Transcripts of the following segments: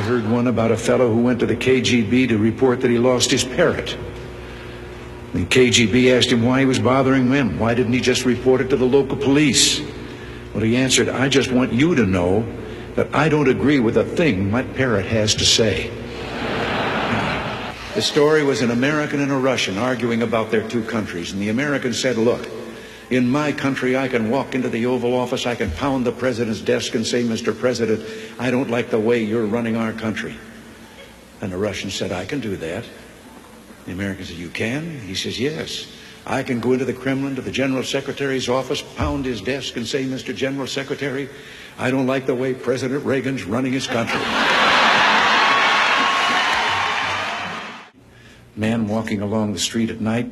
heard one about a fellow who went to the KGB to report that he lost his parrot. The KGB asked him why he was bothering them. Why didn't he just report it to the local police? Well, he answered, I just want you to know that I don't agree with a thing my parrot has to say. The story was an American and a Russian arguing about their two countries. And the American said, look, in my country, I can walk into the Oval Office, I can pound the president's desk and say, Mr. President, I don't like the way you're running our country. And the Russian said, I can do that. The American said, you can? He says, yes. I can go into the Kremlin, to the General Secretary's office, pound his desk and say, Mr. General Secretary, I don't like the way President Reagan's running his country. Man walking along the street at night,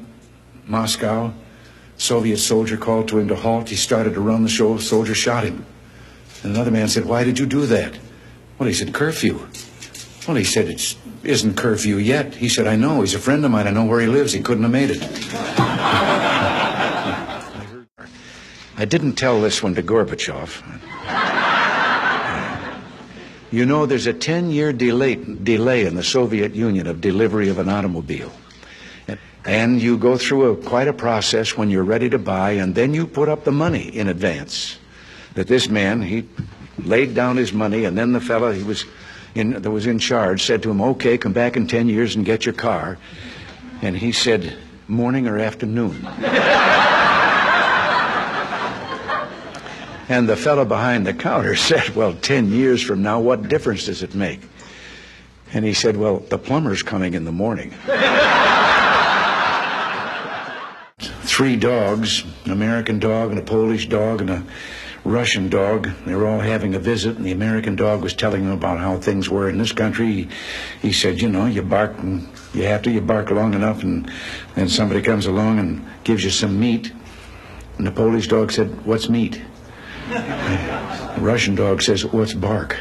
Moscow, Soviet soldier called to him to halt. He started to run. The soldier shot him. And another man said, why did you do that? Well, he said, curfew. Well, he said, it isn't curfew yet. He said, I know. He's a friend of mine. I know where he lives. He couldn't have made it. I didn't tell this one to Gorbachev. You know, there's a 10-year delay in the Soviet Union of delivery of an automobile. And you go through quite a process when you're ready to buy, and then you put up the money in advance. That this man, he laid down his money, and then the fellow that was in charge said to him, okay, come back in 10 years and get your car. And he said, morning or afternoon? And the fellow behind the counter said, well, 10 years from now, what difference does it make? And he said, well, the plumber's coming in the morning. 3 dogs, an American dog and a Polish dog and a Russian dog. They were all having a visit, and the American dog was telling them about how things were in this country. He said, you know, you bark and you bark long enough, and then somebody comes along and gives you some meat. And the Polish dog said, what's meat? The Russian dog says, what's bark?